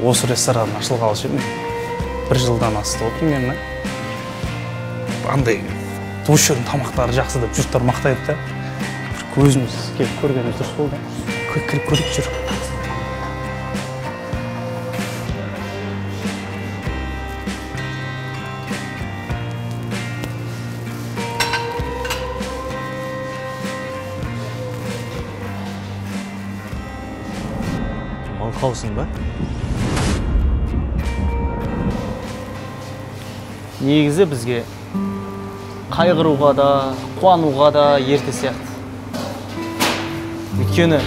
осы ресторан ашылғалы жүрмін. 1 жылдан асты ғой примерно. Андай душердің тамақтары жақсы деп жұрттар мақтайды да. Көзіміз келіп көргеніміз дұрыс болды. Кіріп көріп жүр. Қалысың ба? Негізі бізге қайғыруға да, қуануға да ерте сияқты. Өйткені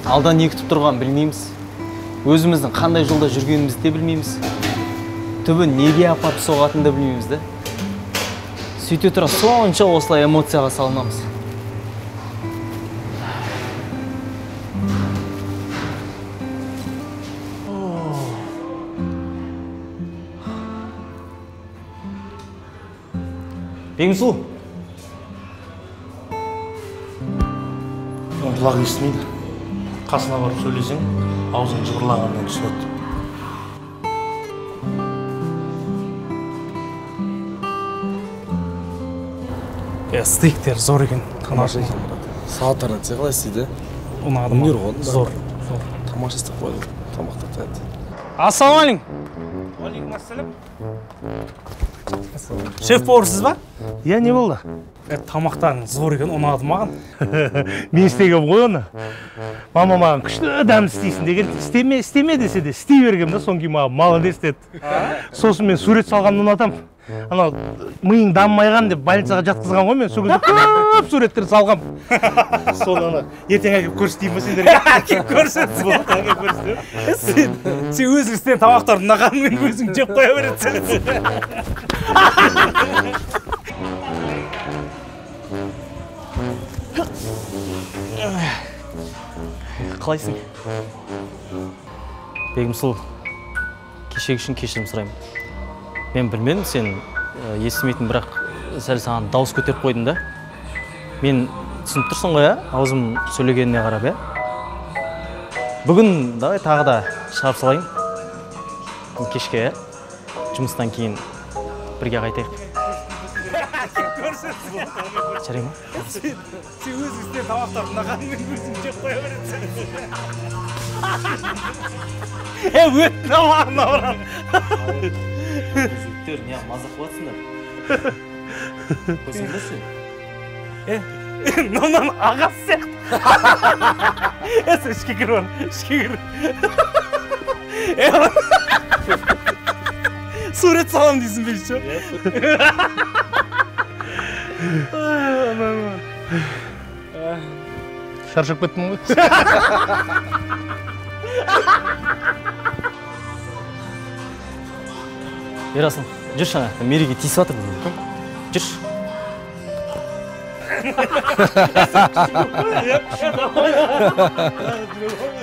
алдан не күтіп тұрған білмейміз. Өзіміздің қандай жолда жүргенімізді де білмейміз. Түбі неге апарып соғатынын да білмейміз де. Сөйте тұра сонша осылай эмоцияға салынамыз. Беңсу! Құлақ естімейді. Қасына барып сөйлесең, аузың жыбырлағаннан түсінеді. Стейктер зор екен. Тамаша екен, брат. Салаттардан қалай істейді? Ұнады ма? Зор. Тамаша істеп қойды. Тамақтар тәтті. Ассалаумалейкум. Уалейкум ассалам. Шеф-поварсыз ба? Я не болды. Тамақтарың зор екен, ұнады маған. Мен істегем ғой оны. Мама маған күшті дәмді істейсің деген, істеме десе де істей бергем да, соң кейін маған молодец деді. Сосын мен сурет салғанды ұнатам. Анау миың дамымайған деп больницаға жатқызған ғой, мен сол кезде көп суреттер салғам. Соны ана ертең әкеп көрсетейін ба сендерге? Әкеп көрсетсін. Сен өзің істеген тамақтарды ұнағанымен өзің жеп қоя бересің. Қалайсың? Бегімсұлу, кешегі үшін кешірім сұраймын. Мен білмедім, сен естімейтін, бірақ сәл саған дауыс көтеріп қойдың да. Мен түсініп тұрсың ғой, аузым сөйлегеніне қарап, Бүгін давай тағы да шығарып салайын. Кешке, жұмыстан кейін бірге қайтайық. Жарай ма? Сен өзің істеген тамақтарды ұнағанымен өзің жеп қоя бересің. Өтті маған ауырам. Жігіттер, не мазақ қылатсыңдар? Көзіңді сен? Нонан ағасы сияқты. Сен ішке кір бар, ішке кір. Сурет салам дейсің бе еще? Шаршап кеттім ғой. Ерасыл, жүрші ана, мереге тиісіп жатыр. Жүрші.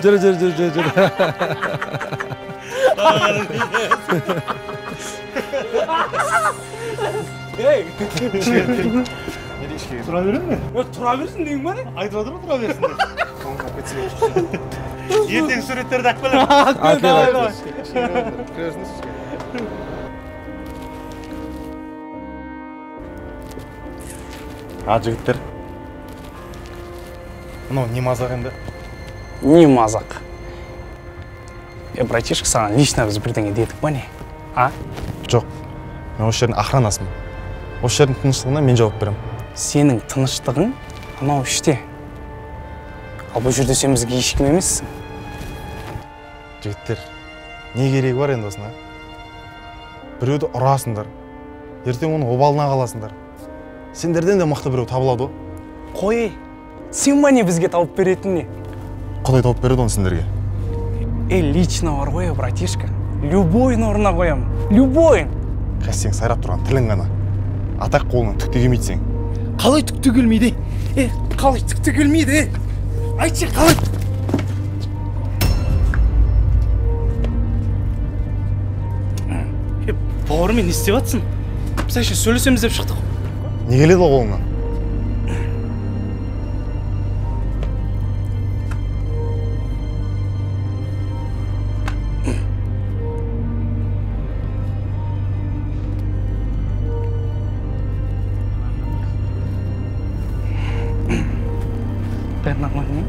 Жүр. Тұра берем ме? Тұра берсін дейін ба не? Айтып отыр ма тұра берсін деп? Ертең суреттерді әкпелем. Жігіттер. Мынау не мазақ енді? Не мазақ? Братишка, саған лично біз бірдеңе дедік па не? Жоқ, мен осы жердің охранасымын. Осы жердің тыныштығына мен жауап берем. Сенің тыныштығың анау іште. Ал бұл жерде сен бізге ешкім емессің. Жігіттер, не керегі бар енді осына? Біреуді ұрасыңдар. Ертең оның обалына қаласыңдар. Сендерден де мықты біреу табылады ғой. Қой, сен ба не бізге тауып беретін не? Құдай тауып береді оны сендерге. Лично бар ғой, братишка. Любойын орнына қоям. Любойын. Сен сайрап тұрған тілің ғана. Атақ қолынан түкте келмейді сен. Қалай түкте келмейді? Қалай түкте келмейді? Айтшы, қалай? Бауырмен не істеп жатсың? Біз әше сөйлесеміз деп шықтық. Не келеді ол қолыңнан? Бәрі нормально ма?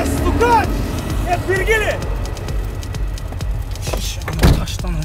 Стукач! Бергели! Таштан.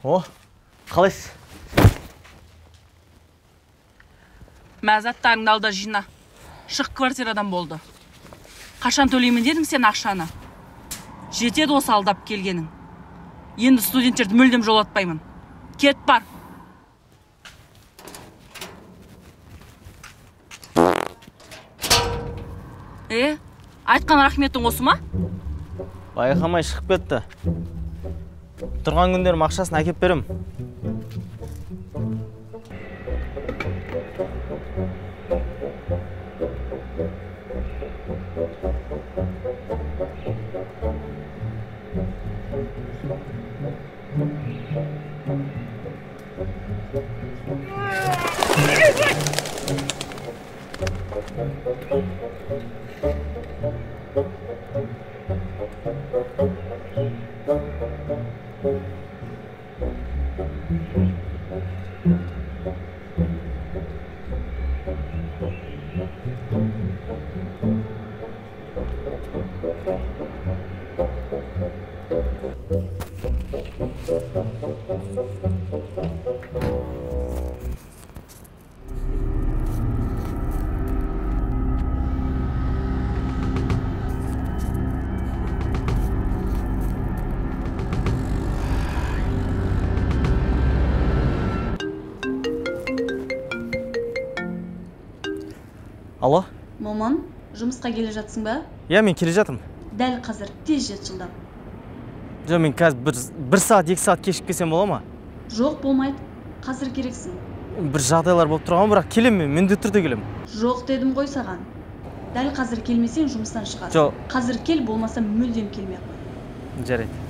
О, қалайсыз? Мәзаттарыңды алда жина. Шық квартирадан болды. Қашан төлеймін дедің сен ақшаны? Жетеді осы алдап келгенің. Енді студенттерді мүлдем жолатпаймын. Кет бар. Айтқан рахметің осы ма? Байқамай шығып кетті. Тұрған күндерім ақшасын әкеп берем. Алло? Момон, жұмысқа келе жатсың ба? Я, мен келе жатырмын. Дәл қазір тез жет жылдам. Жоқ, мен қазір бір сағат, 2 сағат кешіп келсем бола ма? Жоқ, болмайды. Қазір керексің. Бір жағдайлар болып тұрған, бірақ келем мен, міндетті түрде келем. Жоқ дедім ғой саған. Дәл қазір келмесең жұмыстан шығасың. Жоқ. Қазір кел, болмаса мүлдем келмей қой. Жарайды.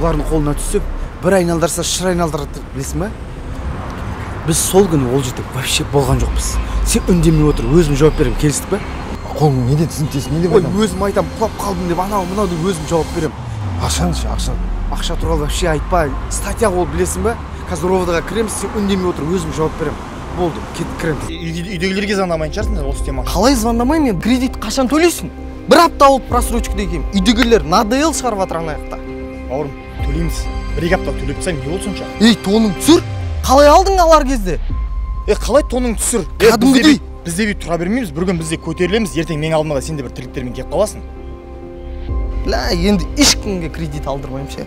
Бұлардың қолына түсіп, бір айналдарса шыр айналдырады, білесің ба? Біз сол күні ол жерде вообще болған жоқпыз. Сен үндемей отыр, өзім жауап берем, келістік па? Қолың не деп түсінтесің, не деп айтам? Ой, өзім айтам, құлап қалдым деп, анау мынау деп өзім жауап берем. Ақшаңшы, ақша. Ақша туралы вообще айтпа, статья қол, білесің ба? Қазір ровдыға кіреміз, сен үндемей отыр, өзім жауап берем. Болды, кетіп кіреміз. Үйдегілерге звондамайын шығарсың, осы теманы. Қалай звондамаймын мен? Кредит қашан төлейсің? Бір апта болып просрочкада екенмін. Үйдегілер надоел шығарып жатыр ана жақта. Бауырым, төлейміз. 1-2 апта төлеп тастайын, не болды сонша? Ей, тонын түсір. Қалай алдың алар кезде? Қалай тонын түсір? Кәдімгідей. Біз де ттұра бермейміз, бір күн біз де көтерілеміз, ертең мен алдымда сен де бір тірліктермен келіп қаласың. Ла, енді ешкімге кредит алдырмаймын ше.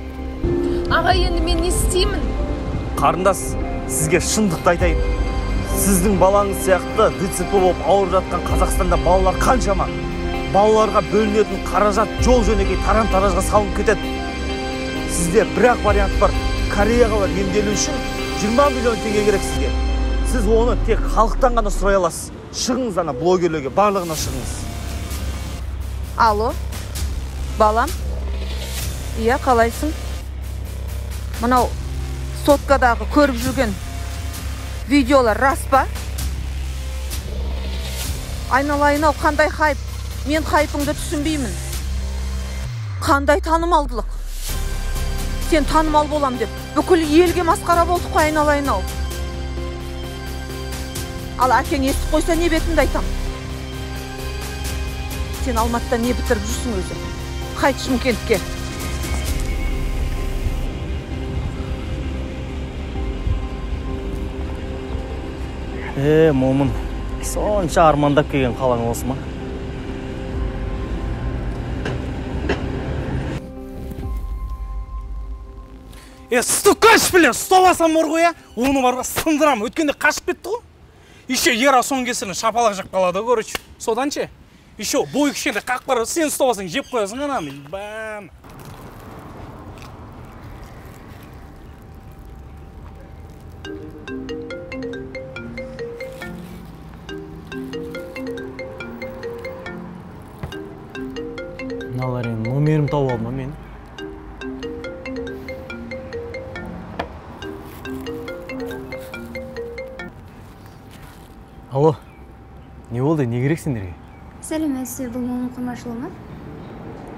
Аға, енді мен не істеймін? Қарындас, сізге шындықты айтайын. Сіздің балаңыз сияқты ДЦП болып ауырып жатқан Қазақстанда балалар қаншама? Балаларға бөлінетін қаражат жол жөнекей таран-таражға салынып кетеді. Сізде бір-ақ вариант бар. Кореяға бар емделу үшін 20 миллион теңге керек сізге. Сіз оны тек халықтан ғана сұрай аласыз. Шығыңыз ана блогерлерге, барлығына шығыңыз. Алло, балам. Иә, қалайсың? Мынау соткадағы көріп жүрген видеолар рас па? Айналайын-ау, қандай хайп? Мен хайпыңды түсінбеймін. Қандай танымалдылық? Сен танымал болам деп, бүкіл елге масқара болдық қой, айналайын-ау. Ал әкең естіп қойса не бетімді айтам? Сен Алматыда не бітіріп жүрсің өзі? Қайт Шымкентке. Момын, сонша армандап келген қалаң осы ма? Стукач, бля, столасам бар ғой, оны барға сындырам. Өткенде қашып кетті ғой. Еще ера соң кесірін шапалақ жеп қалады, короче. Содан ше. Еще бой кішкенде қақ бар, сен столасаң жеп қоясың ананы. Бәм. Мыналар енді номерім тауып алма мен. Алло, не болды, не керек сендерге? Сәлеметсіз, бұл момын құрмашылығы ма?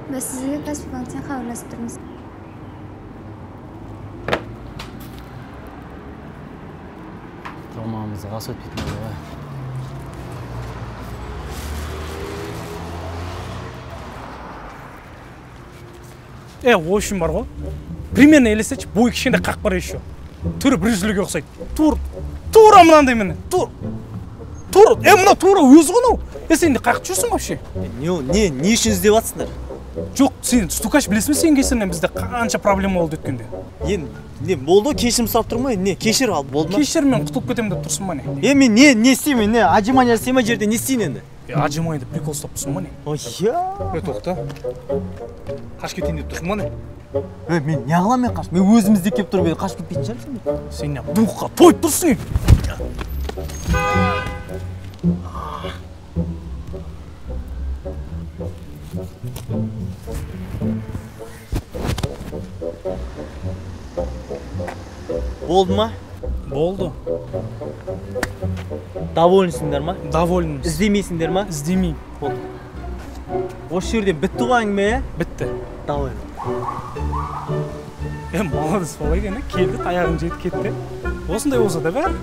Біз сізге Каспий-банктен хабарласып тұрмыз. Тамамымызды ғас өтпейтін болды. В общем бар ғой. Примерно елестетші, бой кішкенде қақ бар еще. Түрі брюзліге ұқсайды. Тура мынандай мені. Тура. Мына тура өзі ғынау. Сен де қақып жүрсің вообще? Не үшін іздеп атсыңдар? Жоқ, сен стукач білесің бе сен кесірінен бізде қанша проблема болды өткенде? Не болды, кешірім сұрап тұрмай, не кешір ал, болды ма? Кешірмен құтылып кетем деп тұрсың ба не? Мен не істеймін, не ажимания істемей жерде не істейін енді? Ажимания деп прикол ұстап тұрсың ба не? Тоқта. Қаш кетейін деп тұрсың ба не? Мен не қылам мен қаш? Мен өзімізде кеп тұрып еді, қаш кетпейтін шығармын сен? Сен не бұққа тойып тұрсың. Болды ма? Болды. Довольнсыңдар ма? Довольнымыз. Іздемейсіңдер ма? Іздемейм. Болды. Осы жерде бітті ғой әңгіме, ә? Бітті. Довольны. Молодец бала екен, келді, таяғын жетіп кетті. Осындай болса да бәрі.